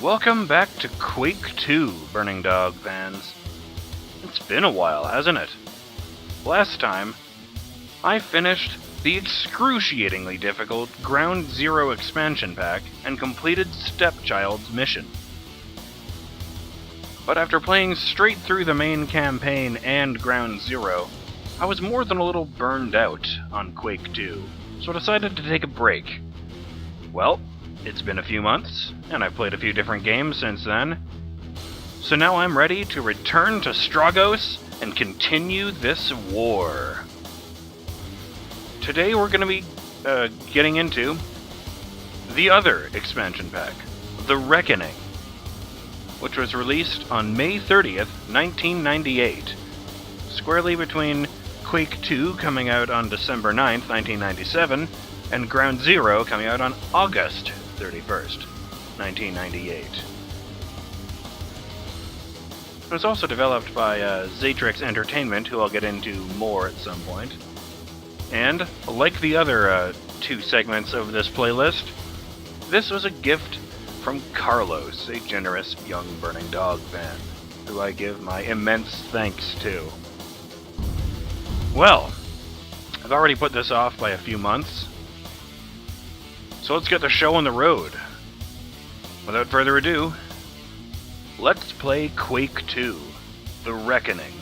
Welcome back to Quake 2, Burning Dog fans. It's been a while, hasn't it? Last time, I finished the excruciatingly difficult Ground Zero expansion pack and completed Stepchild's mission. But after playing straight through the main campaign and Ground Zero, I was more than a little burned out on Quake 2, so I decided to take a break. Well, it's been a few months, and I've played a few different games since then, so now I'm ready to return to Stroggos and continue this war. Today we're going to be getting into the other expansion pack, The Reckoning, which was released on May 30th, 1998, squarely between Quake 2 coming out on December 9th, 1997, and Ground Zero coming out on August 31st, 1998. It was also developed by Zatrix Entertainment, who I'll get into more at some point. And, like the other two segments of this playlist, this was a gift from Carlos, a generous young Burning Dog fan, who I give my immense thanks to. Well, I've already put this off by a few months, so let's get the show on the road. Without further ado, let's play Quake 2, The Reckoning.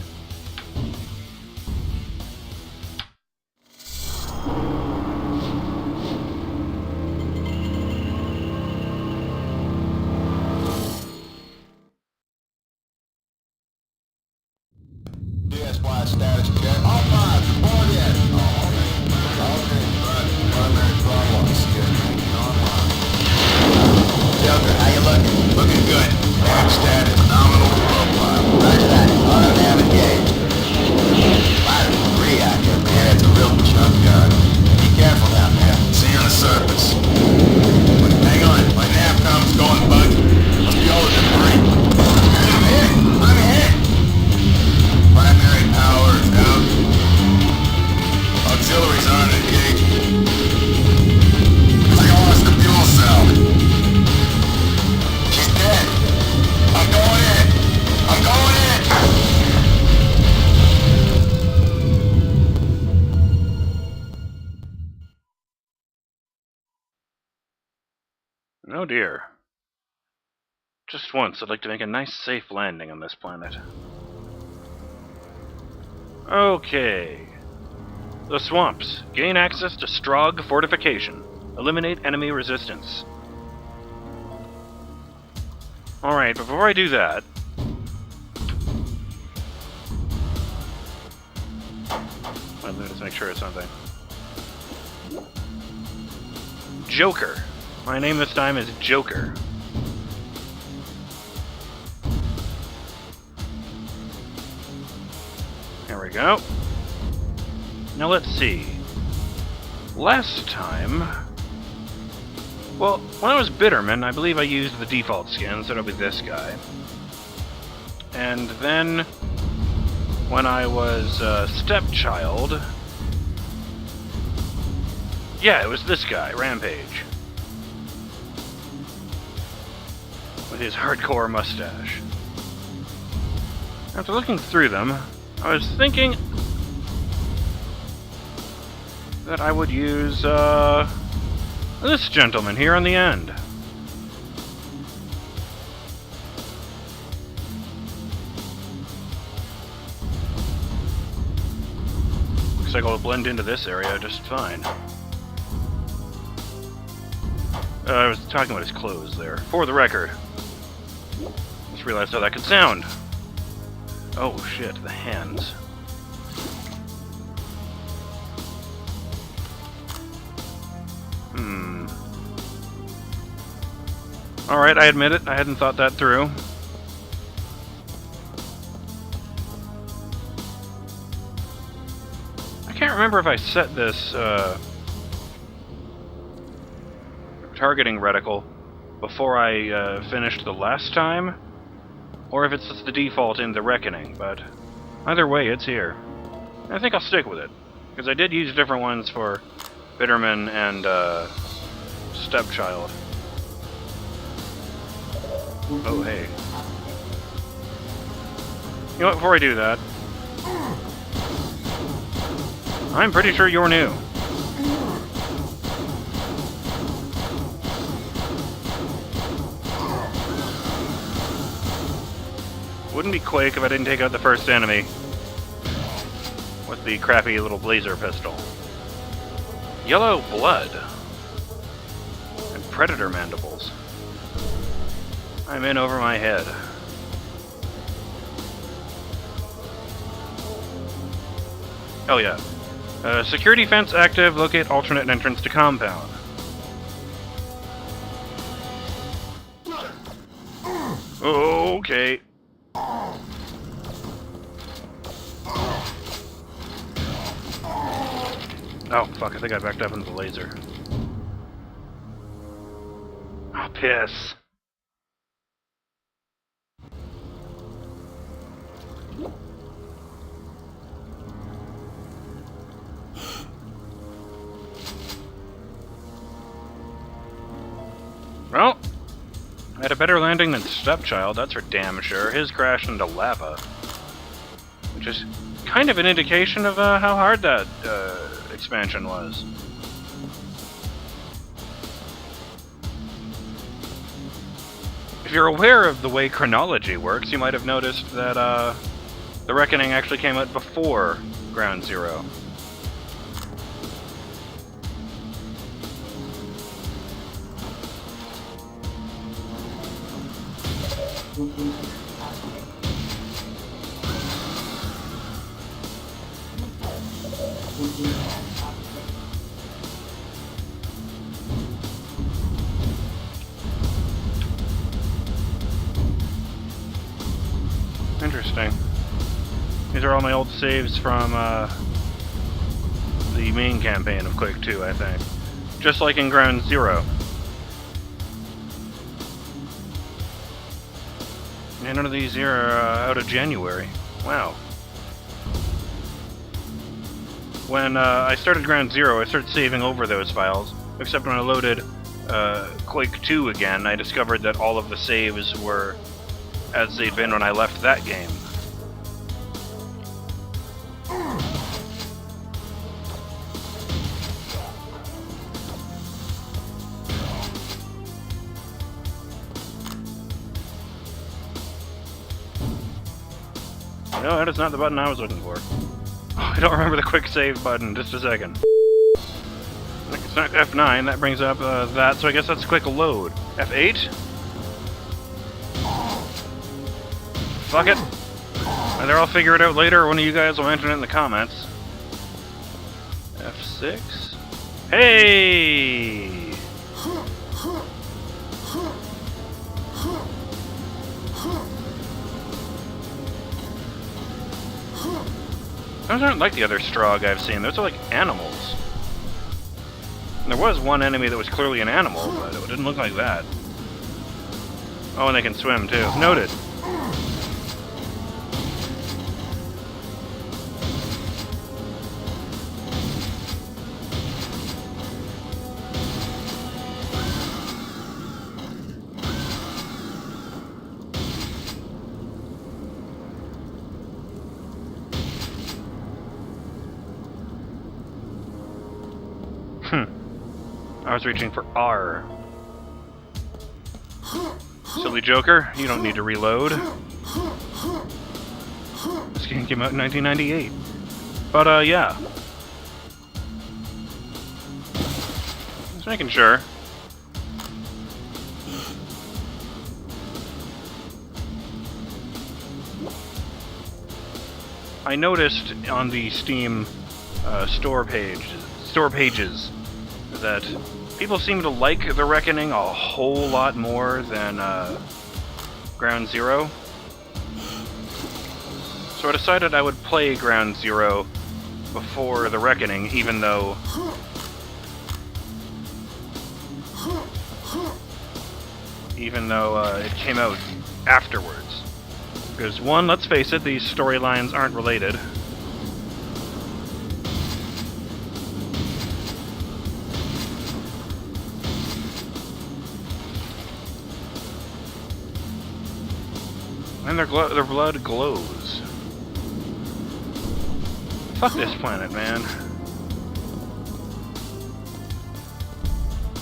DSY status check. All five, report in. All green, primary throttle schedule online. Joker, how you looking? Looking good. Mag status, nominal profile. Roger that. Auto nav engaged. Fire 3 active, man. It's a real chunk gun. Be careful down there. See you on the surface. Hang on. My nav com's going buggy. Must be all the debris. I'm hit. Primary power is out. Auxiliaries aren't engaged. I lost the fuel cell. She's dead. I'm going in. I'm going in. Oh dear. Just once, I'd like to make a nice safe landing on this planet. Okay. The swamps. Gain access to Strogg fortification. Eliminate enemy resistance. Alright, before I do that... let me just make sure it's something. Joker. My name this time is Joker. There we go. Now let's see. Last time... well, when I was Bitterman, I believe I used the default skin, so it'll be this guy. And then, when I was Stepchild... yeah, it was this guy, Rampage. With his hardcore mustache. After looking through them, I was thinking that I would use this gentleman here on the end. Looks like I'll blend into this area just fine. I was talking about his clothes there. For the record. Just realized how that could sound. Oh shit, the hands. Alright, I admit it, I hadn't thought that through. I can't remember if I set this targeting reticle before I finished the last time, or if it's just the default in The Reckoning, but either way, it's here. I think I'll stick with it, because I did use different ones for Bitterman and Stepchild. Oh, hey. You know what, before I do that, I'm pretty sure you're new. Wouldn't be Quake if I didn't take out the first enemy with the crappy little blazer pistol. Yellow blood. And predator mandibles. I'm in over my head. Oh yeah. Security fence active. Locate alternate entrance to compound. Okay. Oh, fuck, I think I backed up into the laser. Oh, piss. Well, I had a better landing than Stepchild, that's for damn sure. His crashed into lava. Which is kind of an indication of how hard that expansion was. If you're aware of the way chronology works, you might have noticed that the Reckoning actually came out before Ground Zero. Interesting. These are all my old saves from the main campaign of Quake 2, I think. Just like in Ground Zero. And none of these here are out of January. Wow. When I started Ground Zero, I started saving over those files. Except when I loaded Quake 2 again, I discovered that all of the saves were as they'd been when I left that game. No, that is not the button I was looking for. I don't remember the quick save button. Just a second. It's not F9, that brings up that, so I guess that's quick load. F8? Fuck it. Either I'll figure it out later or one of you guys will mention it in the comments. F6? Hey! Those aren't like the other Strog I've seen. Those are like animals. And there was one enemy that was clearly an animal, but it didn't look like that. Oh, and they can swim too. Noted. I was reaching for R. Silly Joker, you don't need to reload. This game came out in 1998. But, yeah. Just making sure. I noticed on the Steam store pages that people seem to like The Reckoning a whole lot more than Ground Zero. So I decided I would play Ground Zero before The Reckoning, even though it came out afterwards. Because one, let's face it, these storylines aren't related. And their blood glows. Fuck this planet, man.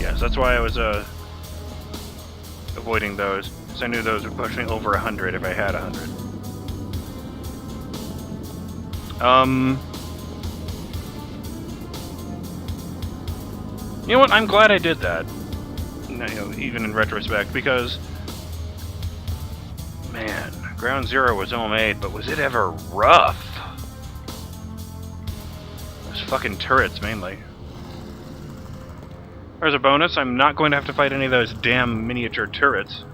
Yes, that's why I was avoiding those. Because I knew those would push me over 100 if I had 100. You know what? I'm glad I did that. You know, even in retrospect, because man, Ground Zero was homemade, but was it ever rough? Those fucking turrets, mainly. There's a bonus. I'm not going to have to fight any of those damn miniature turrets.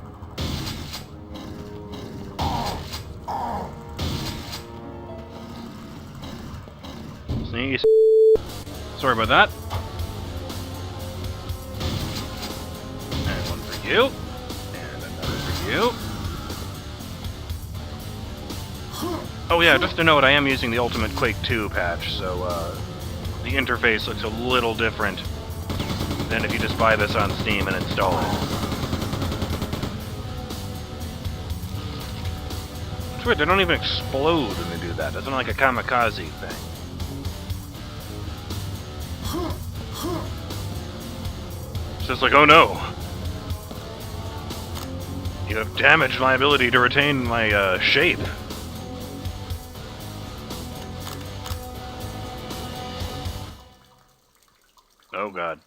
Sneeze. Sorry about that. And one for you. And another for you. Oh yeah, just a note, I am using the Ultimate Quake 2 patch, so the interface looks a little different than if you just buy this on Steam and install it. It's weird, they don't even explode when they do that. It's not like a kamikaze thing. It's just like, oh no! You have damaged my ability to retain my shape. Oh god.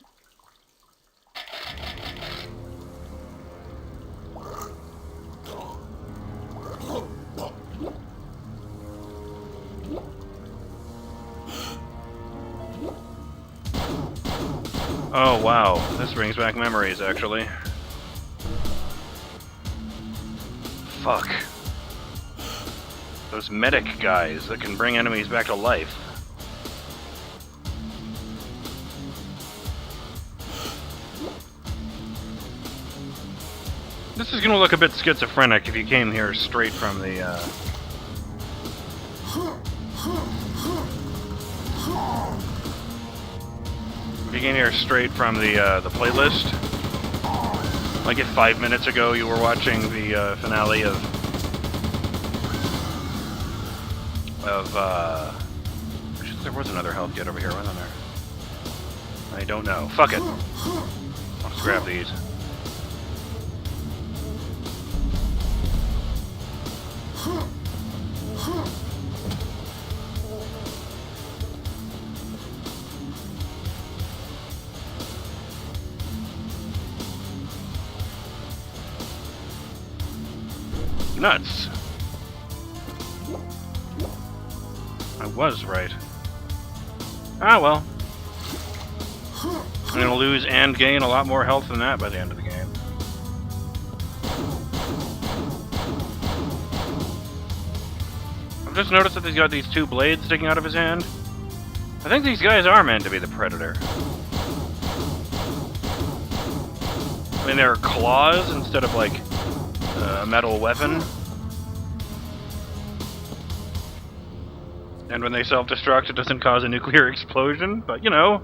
Oh wow, this brings back memories, actually. Fuck. Those medic guys that can bring enemies back to life. This is gonna look a bit schizophrenic if you came here straight from the, If you came here straight from the playlist. Like if 5 minutes ago you were watching the finale of there was another health kit over here, wasn't there? I don't know. Fuck it. I'll just grab these. Nuts. I was right. Ah, well. I'm gonna lose and gain a lot more health than that by the end of the game. I've just noticed that he's got these two blades sticking out of his hand. I think these guys are meant to be the Predator. I mean, they're claws instead of, like, a metal weapon. And when they self-destruct, it doesn't cause a nuclear explosion, but, you know.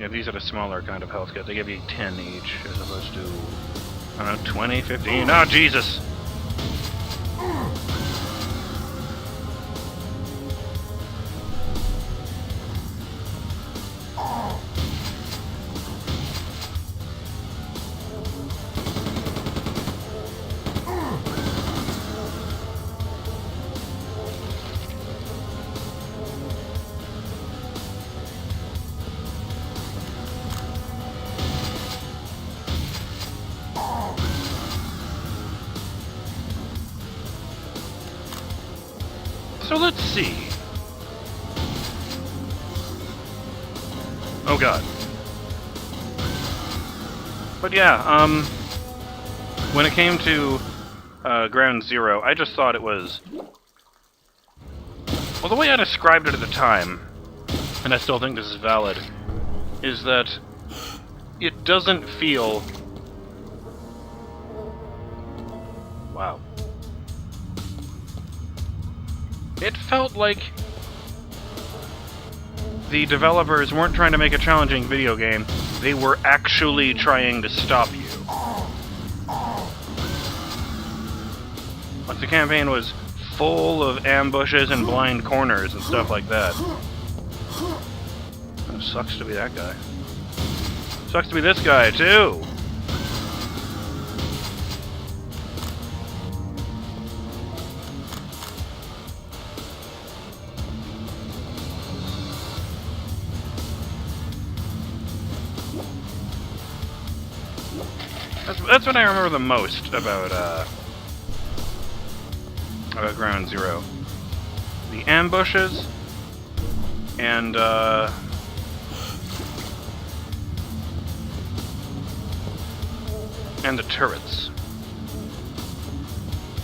Yeah, these are the smaller kind of health kit. They give you 10 each, as opposed to, I don't know, 20, 15. Oh, Jesus! So let's see. Oh god. But yeah, when it came to Ground Zero, I just thought it was... Well, the way I described it at the time, and I still think this is valid, is that it doesn't feel... Wow. It felt like the developers weren't trying to make a challenging video game, they were actually trying to stop you. Like, the campaign was full of ambushes and blind corners and stuff like that. It sucks to be that guy. Sucks to be this guy, too! That's what I remember the most about Ground Zero. The ambushes and the turrets.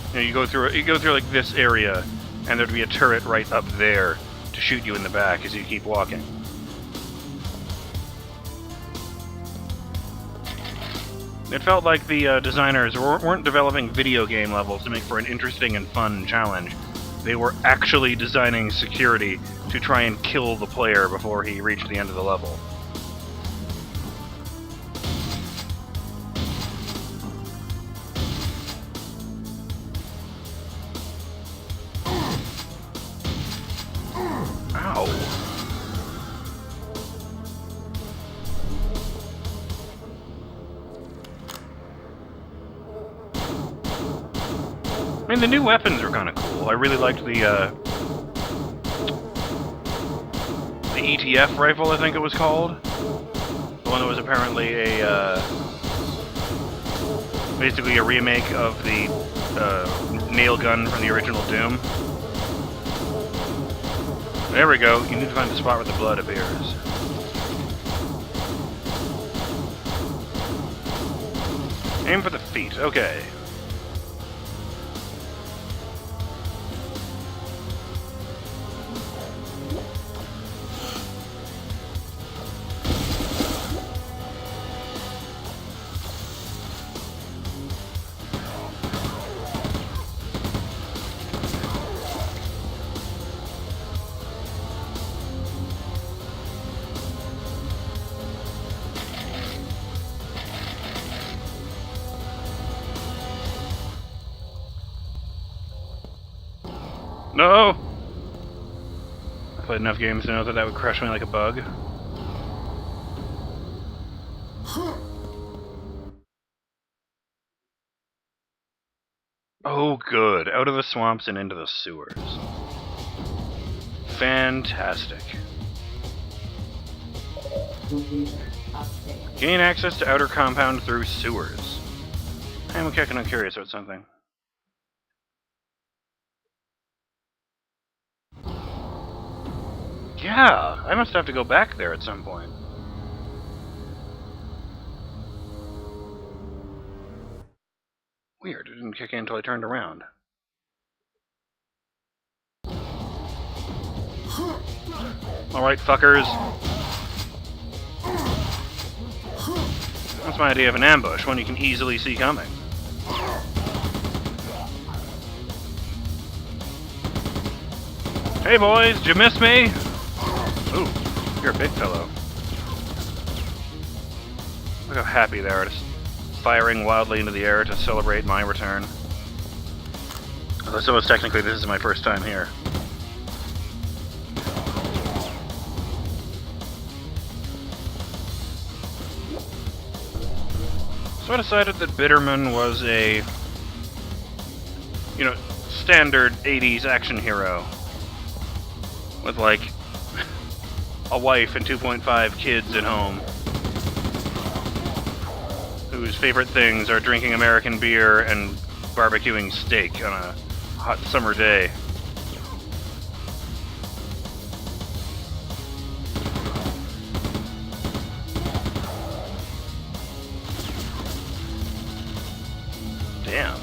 You know, you go through like this area, and there'd be a turret right up there to shoot you in the back as you keep walking. It felt like the designers weren't developing video game levels to make for an interesting and fun challenge. They were actually designing security to try and kill the player before he reached the end of the level. Ow. I mean, the new weapons are kind of cool. I really liked the ETF rifle, I think it was called. The one that was apparently basically a remake of the nail gun from the original Doom. There we go. You need to find the spot where the blood appears. Aim for the feet. Okay. No! I played enough games to know that that would crush me like a bug. Oh, good. Out of the swamps and into the sewers. Fantastic. Gain access to outer compound through sewers. I'm kind of curious about something. Yeah, I must have to go back there at some point. Weird, it didn't kick in until I turned around. Alright, fuckers. That's my idea of an ambush, one you can easily see coming. Hey boys, did you miss me? Ooh, you're a big fellow. Look how happy they are, just firing wildly into the air to celebrate my return. Although, so it's technically this is my first time here. So I decided that Bitterman was a, you know, standard 80s action hero. With, like, a wife and 2.5 kids at home. Whose favorite things are drinking American beer and barbecuing steak on a hot summer day. Damn.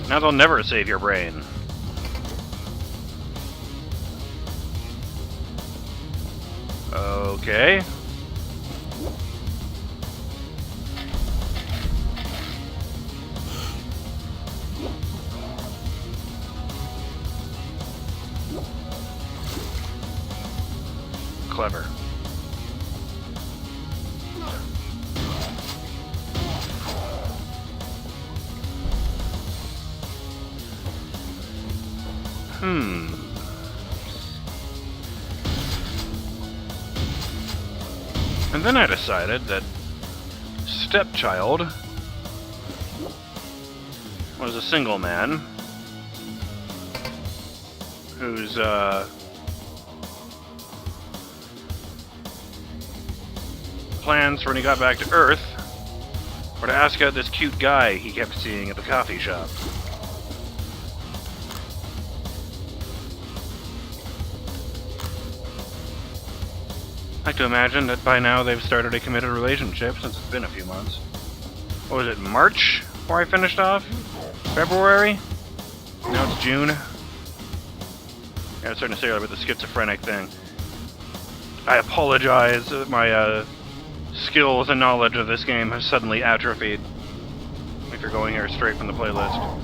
Now they'll never save your brain. Okay. Clever. And then I decided that Stepchild was a single man whose plans for when he got back to Earth were to ask out this cute guy he kept seeing at the coffee shop. I like to imagine that by now they've started a committed relationship since it's been a few months. What was it, March where I finished off? February? Now it's June. Yeah, I was starting to say about the schizophrenic thing. I apologize that my skills and knowledge of this game have suddenly atrophied. If you're going here straight from the playlist.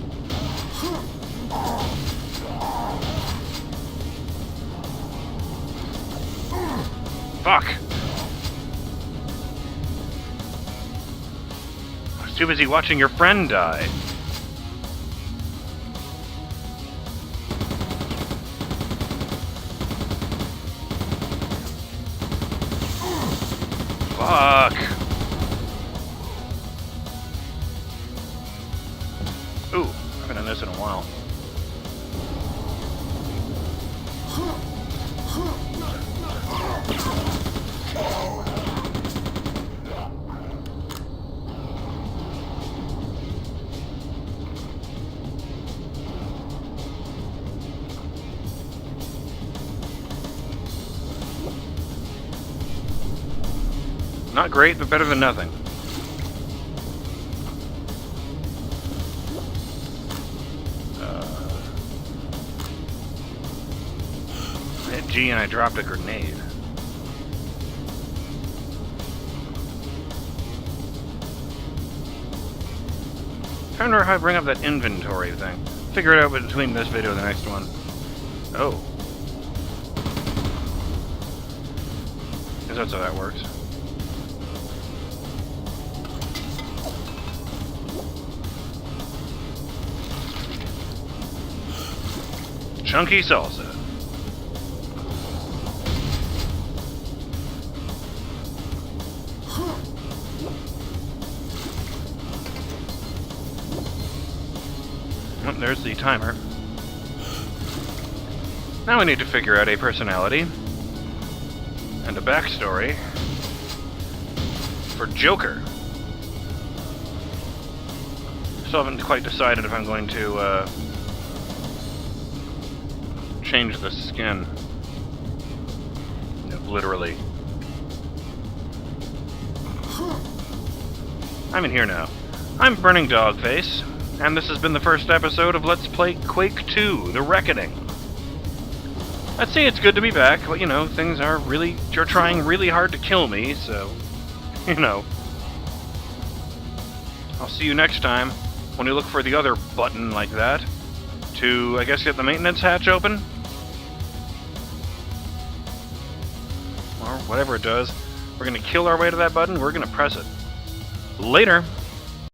Fuck! I was too busy watching your friend die. Fuck! Ooh, I haven't done this in a while. Not great, but better than nothing. I hit G and I dropped a grenade. Trying to remember how I bring up that inventory thing. Figure it out between this video and the next one. Oh. Guess that's how that works. Chunky salsa. Well, there's the timer. Now we need to figure out a personality and a backstory for Joker. Still haven't quite decided if I'm going to change the skin. No, literally. I'm in here now. I'm BurningDogFace, and this has been the first episode of Let's Play Quake 2, The Reckoning. I'd say it's good to be back, but you know, things are you're trying really hard to kill me, so, you know. I'll see you next time when you look for the other button like that to, I guess, get the maintenance hatch open? Or whatever it does. We're gonna kill our way to that button, we're gonna press it. Later!